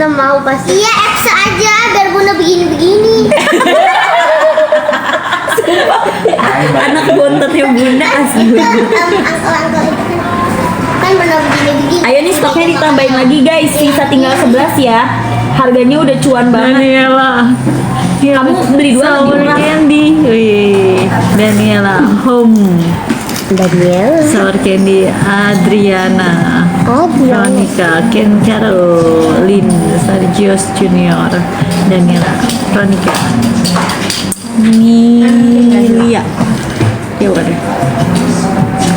Mau pasti. Iya, X aja biar Bunda begini-begini. Anak bontetnya Bunda asli. Itu angkel-angkel itu kan Bunda begini-begini. Ayo nih stoknya ditambahin lagi guys, sisa tinggal 11 ya. Harganya udah cuan banget. Daniela. Kamu beli dua lebih Sour murah. candy. Wih, Daniela. Home. Daniel. Sour candy Adriana. Oh, Veronica, Ken Caroline, Sergios Junior, Daniela, Veronica, Milia, ya udah deh,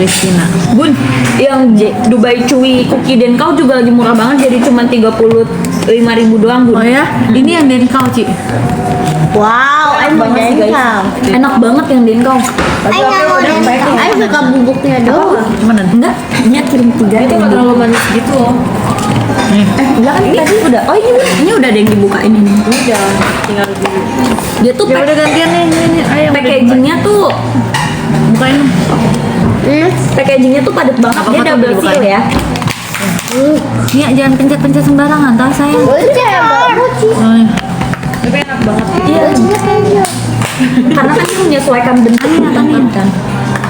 Christina. Bun, yang Dubai Chewy Cookie dan kau juga lagi murah banget, jadi cuma 35.000 doang Bun. Oh ya, ini yang dari kau Ci. Wow, Enak banget sih guys. Enak banget yang Denkau. Ayo nggak mau Denkau. Ayo suka bubuknya doang. Mana? Enggak, ini kirim 3. Itu nggak terlalu manis gitu loh. Enggak kan tadi udah. Oh ini udah ada yang dibukain ini. Udah, tinggal dulu. Dia tuh Ya udah gantian nih, ayo. packagingnya tuh Bukain. packagingnya tuh padat banget. Apa Dia tuh double dibukain? seal ya. Nia jangan pencet-pencet sembarangan, tau sayang. Bocor. Oh, iya. Tapi enak banget. Iya. Karena kan dia menyesuaikan bentuknya kan.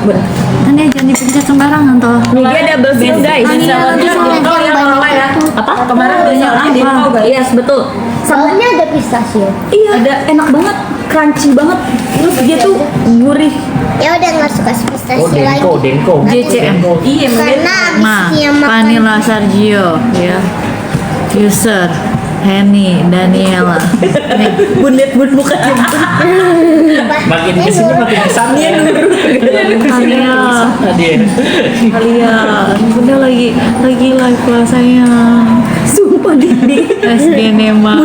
Bener. Kan dia jangan dipencet sembarangan toh. Nih dia double seal guys. Denkau ya kalau ya. Apa? Kemarin udah nyalain Denkau guys. Yes betul. Soalnya ada pistachio. Iya, ada enak banget, crunchy banget. Terus dia tuh gurih. Ya udah nggak suka pistachio lagi. Denko. JCM. Iya, Karena Ma, abisnya makan. Vanilla Sergio, ya. User, Henny, Daniela. Nih, Bun bukan Makin kesini makin kesannya Kalian, dia. kalian, Bunda lagi live puasanya. Sumpah di SG Nema.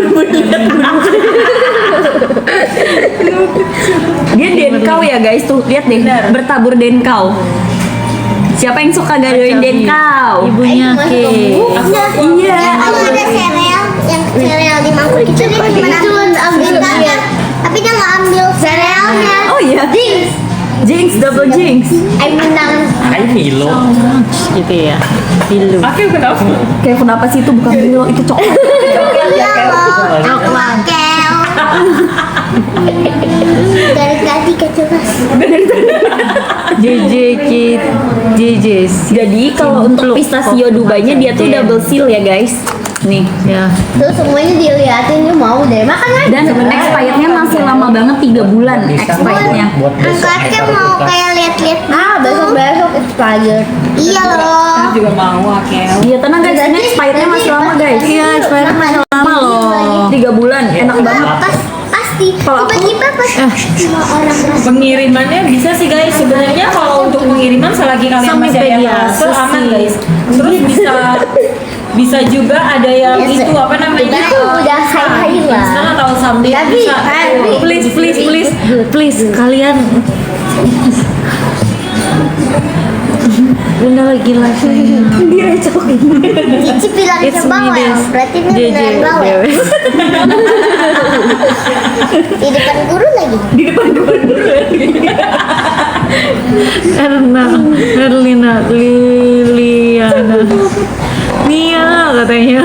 Dia denkau ya guys tuh, lihat deh, bertabur denkau. Siapa yang suka gadoin denkau? Ibunya Ki. Iya. Kalau ada sereal yang sereal di mangkuk itu dia cuma ambil gambar, tapi dia nggak ambil serealnya. Oh iya. Jinx, double jinx. Menang. Hai Milo. Gitu ya. Pilu. Oke, kenapa? Kayak kenapa sih itu bukan Milo, itu coklat. Iya loh. Coklat. Kel. Dari tadi kecuras. JJ Kit, JJ. Jadi kalau untuk pistachio Dubai-nya dia tuh double seal ya guys. Nih. Ya. Tuh semuanya diliatin dia mau deh makan aja. Dan expirednya masih lama banget, 3 bulan expirednya. Buat besok Angkatnya kita mau buka. kayak lihat-lihat. Besok expired. Iya loh. Aku juga mau, Akel. Iya tenang guys, ini expirednya masih lama guys. Iya, expirednya masih lama loh. 3 bulan, enak banget. Pasti. Kalau aku- Tiba-tiba pas semua orang Pengirimannya bisa sih guys. Sebenarnya kalau untuk pengiriman selagi kalian masih ada Sampedia, hasil aman Susi. guys. Terus bisa juga ada yang Yes, itu apa namanya? itu udah high lah. Instan atau something Tapi, bisa. Please, kalian. Bunda lagi live sayang. Cici bilang It's bawel, me, Des. berarti ini JJ, beneran bawel. Dewe. Di depan guru lagi. Erna, Erlina, Liliana, Nia katanya.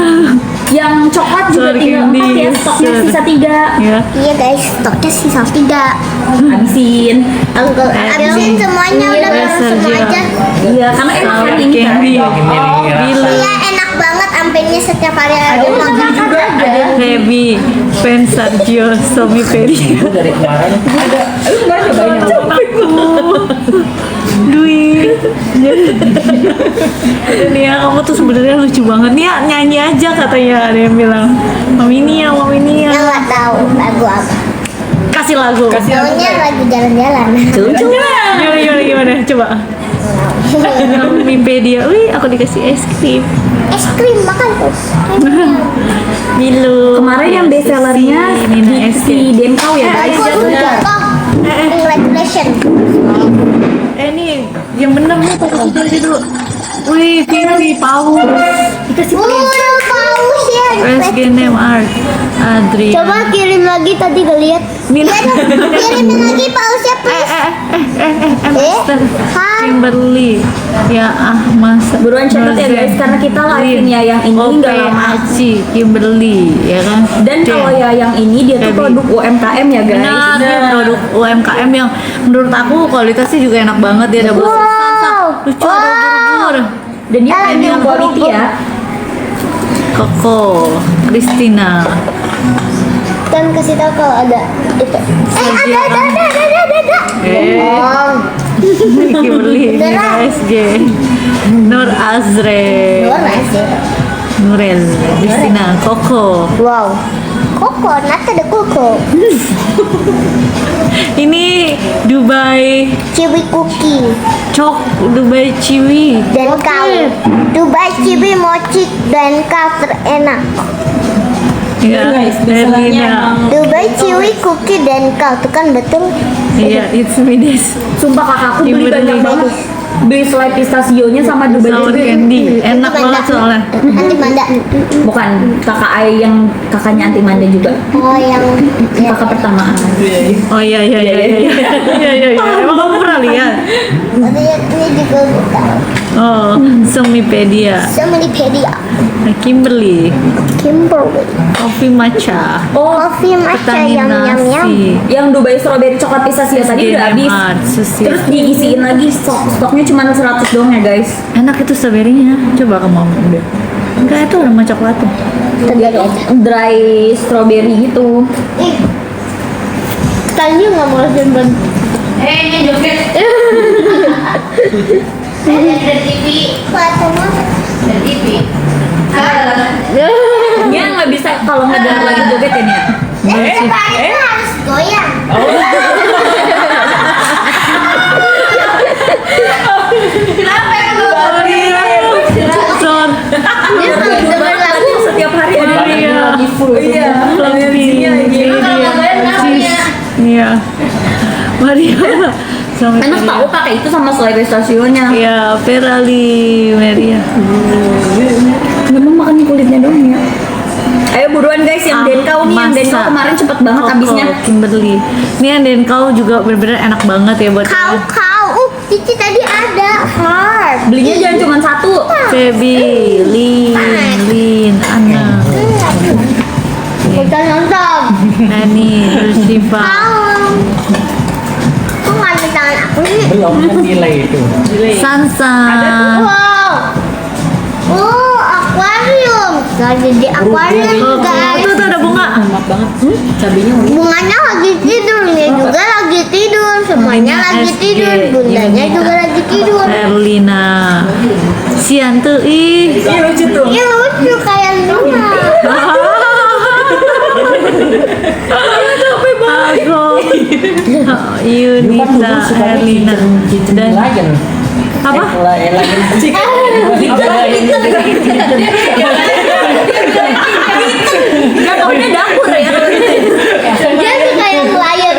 Yang coklat juga Sorry, tinggal 4 ya, Candy. stoknya sisa 3. Ya. Iya guys, stoknya sisa 3. Habisin. Habisin semuanya udah bareng semua aja. Iya, karena enak kan ini kan. Candy, Bilu, Iya enak banget, sampainya setiap hari ada makan juga. Feby, Pen Sergio, Somi Peri. Itu dari kemarin. Dwi. Nia, kamu tuh sebenarnya lucu banget. Nia nyanyi aja katanya, ada yang bilang. Mami Nia. Yang nggak tahu lagu apa. Kasih lagu. Maunya lagu jalan-jalan. Gimana? Coba. Mimpi dia, wih aku dikasih es krim. Es krim makan tuh. Milu. Kemarin yang best sellernya Nina si Denkau ya guys. Aku jatuh. Congratulations. Ini yang bener nih pakai dulu. Wih, Vivi paus. Dikasih Paus ya. PSG Neymar, Adrian. Coba kirim lagi tadi gak lihat. Mila. Kirimin lagi pausnya please. Master Hai. Kimberly. Ya masa. Buruan catat ya guys, karena kita live-in ya yang ini nggak lama. Aci Kimberly, ya kan? Dan kalau ya yang ini dia tuh Debbie. produk UMKM ya guys. Benar, dia produk UMKM yang menurut aku kualitasnya juga enak banget. Dia ada bos lucu, ada ubur-ubur. Dan dia premium quality ya. Koko, Christina, Kan kasih tahu kalau ada itu. Ada. Oh, Kimberly, Beneran. PSG, Nur Azre, luar sih. Nurel, Christina, Koko. Wow. Koko, nata ada koko. Ini Dubai Cibi cookie Cok, Dubai Ciwi. dan kau. Dubai cibi mochi dan kau terenak. Ya, guys, biasanya Erlina. Dubai ciwi cookie dan kau tuh kan betul. Iya, it's me this. Sumpah kakakku beli Kimberly. banyak banget. Beli selai pistachio-nya sama Dubai Sour Ciwi. candy, enak Itu banget Manda. soalnya. Nanti Manda. Bukan kakak Ai yang kakaknya anti Manda juga. Oh yang Kakak pertama. Oh iya. Emang kamu pernah lihat? ini juga buka. Oh, Semipedia, Semilipedia. Kimberly, Kimberly. Coffee Matcha, Oh, Coffee matcha yang Nasi, yang Dubai strawberry coklat pistachio tadi udah habis. Susi. Terus diisiin lagi stoknya cuma 100 doang ya guys. Enak itu strawberry-nya. Coba kamu ambil. Enggak, itu sama coklatnya. Tadi ada aja. Dry strawberry gitu. Tadi nggak mau langsung ban. Ini joget. Ada TV. Fotonya. TV. Dia nggak bisa kalau nggak dengar lagi joget ya Nia. Itu harus goyang. Son, Dengar lagu setiap hari ada lagi full. Iya. Iya. Maria. Sama Enak tahu pakai itu sama selai pistachio-nya. Ya, Ferali, Maria. Memang makan kulitnya doang ya. Ayo buruan guys yang Denkau nih, yang Denkau Masa. kemarin cepet banget Koko, habisnya. Kimberly. Ini yang Denkau juga bener-bener enak banget ya buat Kau. Cici tadi ada heart. Belinya jangan cuma satu. Feby, Lin, Anna, Kita nonton. Nani, Rusifa. Kau. Kok nggak ada tangan aku nih? Belum kan delay itu. Sansa. Wow. Oh, akuarium. Gak jadi akuarium guys. Tuh ada bunga. Bunganya lagi tidur, dia juga lagi tidur, semuanya Bunganya lagi SG. tidur, bundanya juga lagi tidur. Erlina. Sian tuh ih. Iya lucu tuh. Iya lucu kayak Luna. Aku. Yunita, Erlina dan Lion. apa? Nggak taunya dapur ya. Dia suka yang lion.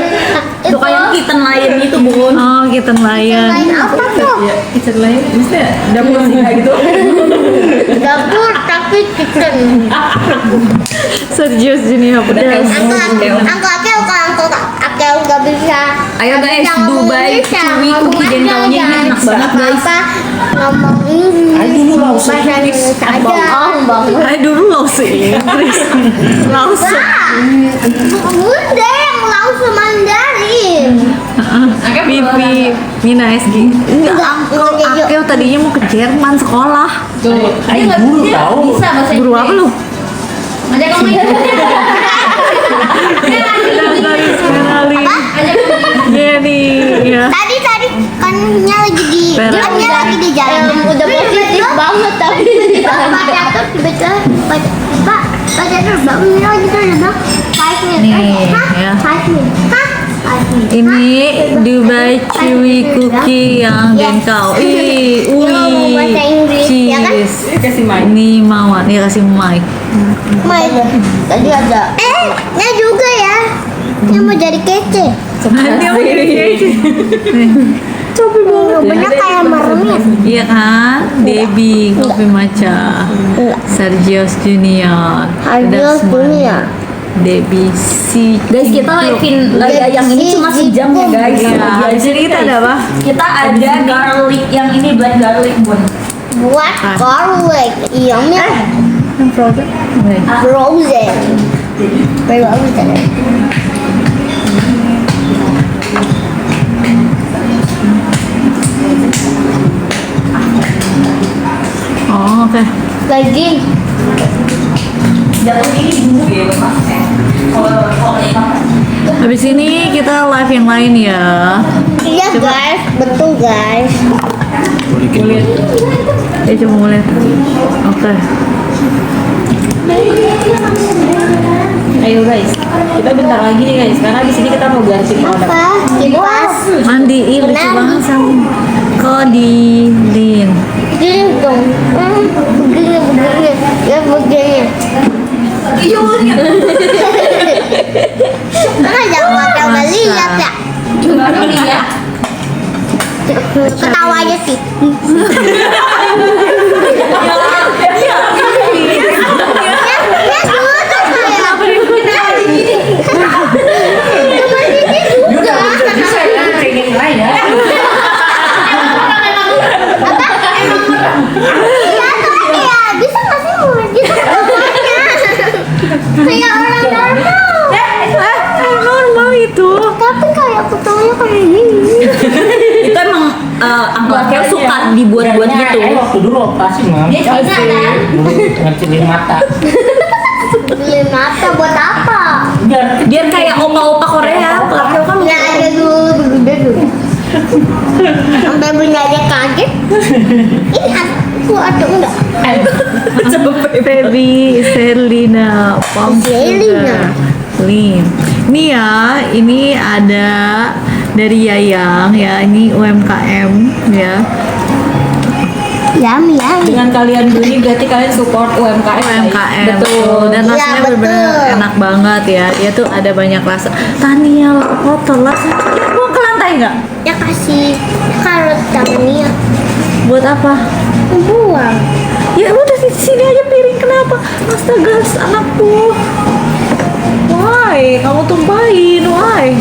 Suka yang kitten lain itu bun. Oh, kitten lion. Lain apa tuh? Kitten lain, maksudnya dapur singa gitu. Dapur tapi kitchen. Sergio Junior pedas. Angkel Akel kalau Akel nggak bisa. Ayo nggak guys, bisa ngomong Dubai Indonesia, Ciwi ngomong cookie dan aja, kaunya ini jangan enak banget guys. apa ngomong Inggris. Ayo dulu lah, bahasa Indonesia aja. Hai dulu Lause Inggris. Lause. Bunda yang langsung Mandarin. Pipi Mina SG. Enggak, Enggak, Jojo. Akel tadinya mau ke Jerman sekolah. Ayo dulu tahu. Bisa bahasa Guru apa lu? Ajak kamu ikut. Ferali. Jenny ya. Tadi kannya lagi di Perak. kannya lagi di jalan. Udah positif banget tapi Pak Catur tiba-tiba Pak Catur bangunnya lagi tuh udah bilang 5 minutes. Nih, Hah? ya. 5 minutes. Hah? 5 minutes. Ini Dubai Chewy Cookie yang Denkau. Ih, Dia ngomong bahasa Inggris, ya kan? cheese. Ini Mawar, nih kasih mic. Tadi ada. Nya juga ya. Dia mau jadi kece. Dia mau jadi kece. Capek banget. Banyak kayak meremnya. Iya kan? Debbie, Kopi Maca, Sergio Junior, Sergio Junior. Debbie si Guys, kita livein yang ini cuma sejam ya guys. Ya, di sini kita ada apa? Kita ada garlic yang ini black garlic bun. Buat garlic. Iya, Yang frozen? frozen. Frozen. Oh, oke. Lagi. Jatuh ini bumbu ya Mas. Kalau ini Habis ini kita live yang lain ya. Iya guys, betul guys. Ya coba mulai. Oke. Ayo guys, kita bentar lagi nih guys, karena di sini kita mau ganti produk. Apa? Kipas. Mandiin lucu Benar. banget sama Kodilin. Begini dong. Begini. Ya begini. Mana jangan coba lihat ya. ya. Ketawa aja sih. Kayak orang normal. Normal itu. Tapi kayak ketawanya kayak gini. Itu emang Uncle Keo suka dibuat-buat gitu. Waktu dulu operasi mam. Dia Cina kan? Dulu ngecilin mata. Beli mata buat apa? Biar kayak opa-opa Korea. Uncle Keo kan Nggak ada dulu dulu. Sampai bunda aja kaget. Ini aku atau enggak? Feby, Selina, Selina. Lin. Ini ya, ini ada dari Yayang ya, ini UMKM ya. Yummy. Dengan kalian beli berarti kalian support UMKM. guys. UMKM Betul. dan Iya, rasanya betul. benar-benar enak banget ya. Dia tuh ada banyak rasa. Tania kotor lah. Buang ke lantai nggak? Ya kasih karot Tania. Buat apa? Buang. Ya udah di sini aja piring, kenapa? Astaga, anakku. Why? Kamu tumpahin, why?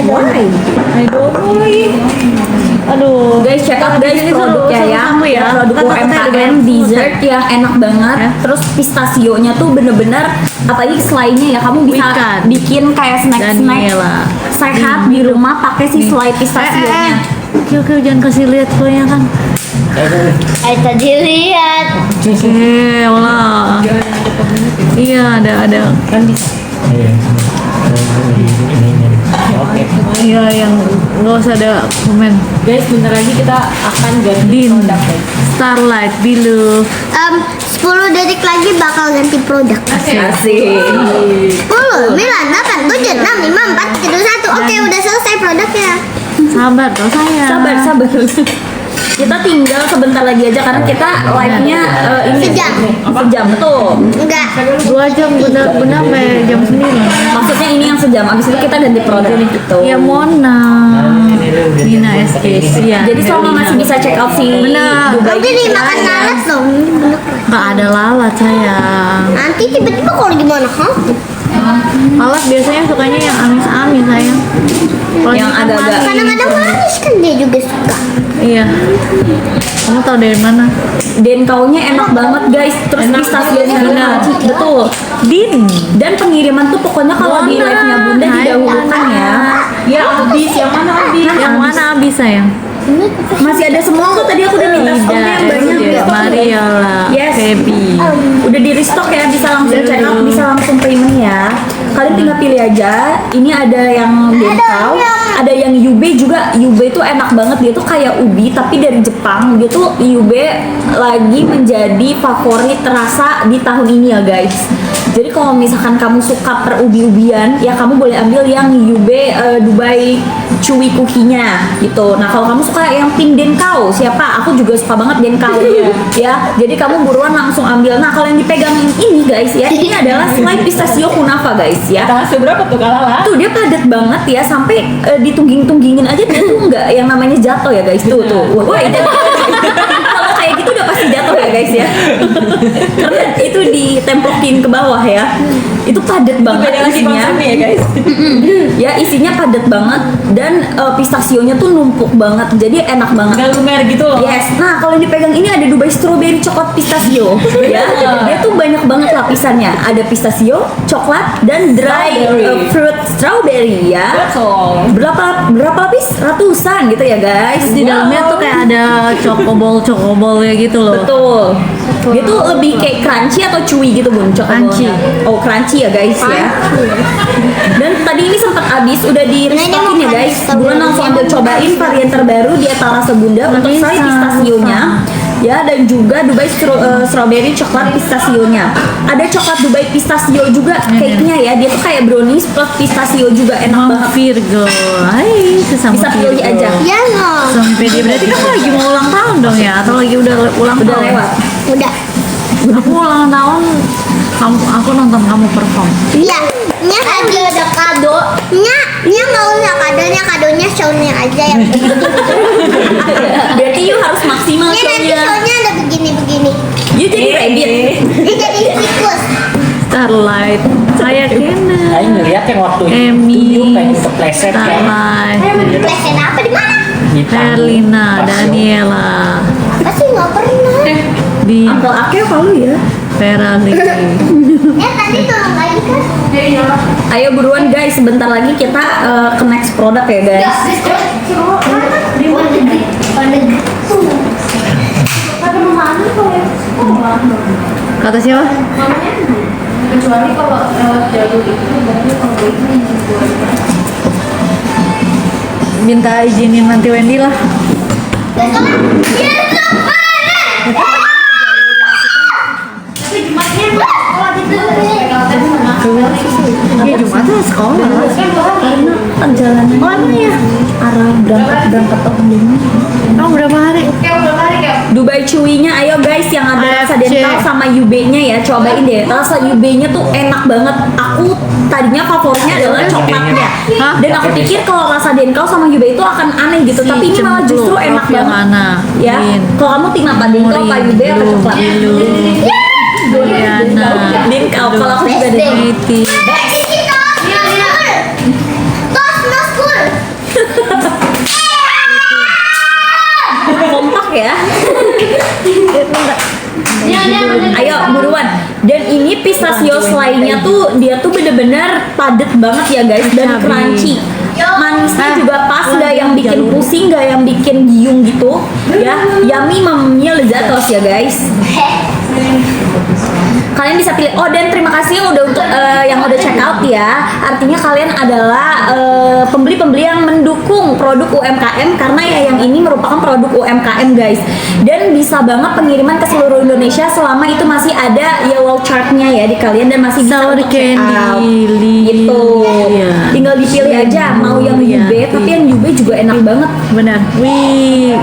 Why? I don't know lagi. Aduh. Guys, check out guys Ini produknya seru ya. kamu ya. Produk Kan takutnya ada UMKM banyak dessert yang enak banget. Ya. Terus pistasionya tuh bener-bener apalagi selainya ya kamu bisa Wicked. bikin kayak snack-snack Daniela. sehat di rumah pakai si selai pistasionya. Oke, jangan kasih lihat kuenya kan. Tadi lihat. Allah. Iya, ada. Kan bisa. Oke. Iya, yang nggak usah ada komen. Guys, bentar lagi kita akan ganti Din, produk guys. Starlight, Bilu. 10 detik lagi bakal ganti produk. Asik. 10, 9, 8, 7, 6, 5, 4, 3, 2, 1. Oke, udah selesai produknya. Sabar toh saya. Sabar. Kita tinggal sebentar lagi aja karena kita live-nya ini sejam tuh. Enggak. 2 jam benar-benar sampai jam 9. Maksudnya ini yang sejam, abis itu kita ganti produk gitu. Ya Mona, Nina SKC ya. Jadi selama masih bisa check out si Benar. Dubai Nanti dimakan lalat dong. Nggak ada lalat sayang. Nanti tiba-tiba kalau gimana, hah? Lalat biasanya sukanya yang amis-amis sayang. Kalau Yang ini agak-agak- manis. Kadang-kadang manis kan dia juga suka. Iya. Kamu tahu dari mana? Denkaunya enak banget guys. Terus pistasionya benar. Betul. Din. Dan pengiriman tuh pokoknya kalau di Mona. live-nya Bunda Hai, didahulukan ya. Ya, habis yang mana habis? Yang mana abis sayang? Masih ada semua kok tadi aku udah minta stoknya yang banyak. Ida, Mariola, Yes. Feby. Udah di restock ya, bisa langsung check out, bisa langsung payment ya. Kalian tinggal pilih aja. Ini ada yang denkau, ada yang Yube juga. Yube itu enak banget, dia tuh kayak ubi tapi dari Jepang. Dia tuh Yube lagi menjadi favorit rasa di tahun ini ya guys. Jadi kalau misalkan kamu suka perubi-ubian, ya kamu boleh ambil yang Yube Dubai Chewy Cookie-nya gitu. Nah kalau kamu suka yang tim denkau, siapa? Aku juga suka banget denkau ya. Jadi kamu buruan langsung ambil. Nah kalau yang dipegang ini guys ya, ini adalah selai pistachio kunafa guys ya. Tahu berapa tuh Kalala? Tuh dia padat banget ya, sampai ditungging-tunggingin aja dia tuh nggak yang namanya jatuh ya guys. Tuh wah itu kalau kayak gitu udah pasti jatuh ya guys ya. Karena itu ditemplokin ke bawah ya. Itu padat banget Beda lagi isinya. konsepnya ya guys. Ya isinya padat banget dan pistasionya tuh numpuk banget, jadi enak banget. Gak lumer gitu loh. Yes, nah kalau yang dipegang ini ada Dubai strawberry coklat pistachio ya. Dia tuh banyak banget lapisannya. Ada pistachio, coklat, dan dry Strawberry. fruit strawberry ya. Betul. Berapa lapis? Ratusan gitu ya guys. Di dalamnya tuh kayak ada cokobol-cokobolnya gitu loh. Betul. Dia tuh lebih kayak crunchy atau chewy gitu bun Crunchy. cokobolnya. Oh crunchy ya guys ya. Dan tadi ini sempat habis, udah di restockin ya guys. Bulan langsung ambil cobain varian terbaru di etalase Bunda untuk selain pistasionya. Ya, dan juga Dubai strawberry coklat pistasionya. Ada coklat Dubai pistachio juga cake-nya ya. Dia tuh kayak brownies plus pistachio juga, enak Mama banget. Virgo. Hai, sesama Bisa pilih Virgo. aja. Ya no. Sampai dia berarti kamu lagi mau ulang tahun dong ya? Atau lagi udah ulang Udah tahun? lewat. Udah. Aku ulang tahun, aku nonton kamu perform. Iya. Nya tadi ada kado. Nya nggak usah kadonya, kadonya show-nya aja yang begini. Berarti you harus maksimal Nya nanti show-nya. show-nya ada begini-begini. You jadi rabbit. Dia jadi tikus. Starlight, saya Kena, Ayo ngeliat yang waktu itu Emmy, you pengen kepleset kan. Starlight, Pleset apa di mana? Di panggung. Herlina, Pas Daniela, Pasti nggak pernah. di Uncle Ake kalau ya. Vera Lee. Ya tadi tolong lagi kan. Ayo buruan guys, sebentar lagi kita ke next produk ya guys. Kata siapa? Kecuali kalau lewat jalur itu berarti kalau itu Minta izinin nanti Wendy lah. Ya Jumatnya sekolah. Karena perjalanan ya arah berangkat ini. Kamu berapa hari? Dubai Chewy-nya ayo guys yang ada rasa AFC. dental sama UB-nya ya, cobain deh. Rasa UB-nya tuh enak banget. Aku tadinya favoritnya adalah coklatnya. Hah? Dan aku pikir kalau rasa dental sama UB itu akan aneh gitu, tapi ini malah justru enak banget. Mana? Ya, kalau kamu tim apa? Dental apa UB atau coklat? Diana, Dental, kalau aku juga dental. Niti. Tos no school. Kompak ya. Ayo buruan. Dan ini pistachio slime-nya tuh dia tuh bener-bener padet banget ya guys dan Cabai. crunchy. Manisnya juga pas, nggak yang bikin pusing, nggak yang bikin giung gitu. Ya, yummy mamnya lezatos ya guys. Kalian bisa pilih. Oh dan terima kasih yang udah untuk yang udah check out ya. Artinya kalian adalah pembeli-pembeli yang mendukung produk UMKM karena ya yang ini merupakan produk UMKM guys. Dan bisa banget pengiriman ke seluruh Indonesia selama itu masih ada yellow chart-nya ya di kalian dan masih bisa Sour untuk check out. candy, Gitu. Lilian, Tinggal dipilih aja mau yang Lilian. UB, tapi yang UB juga enak banget. Benar. Wih,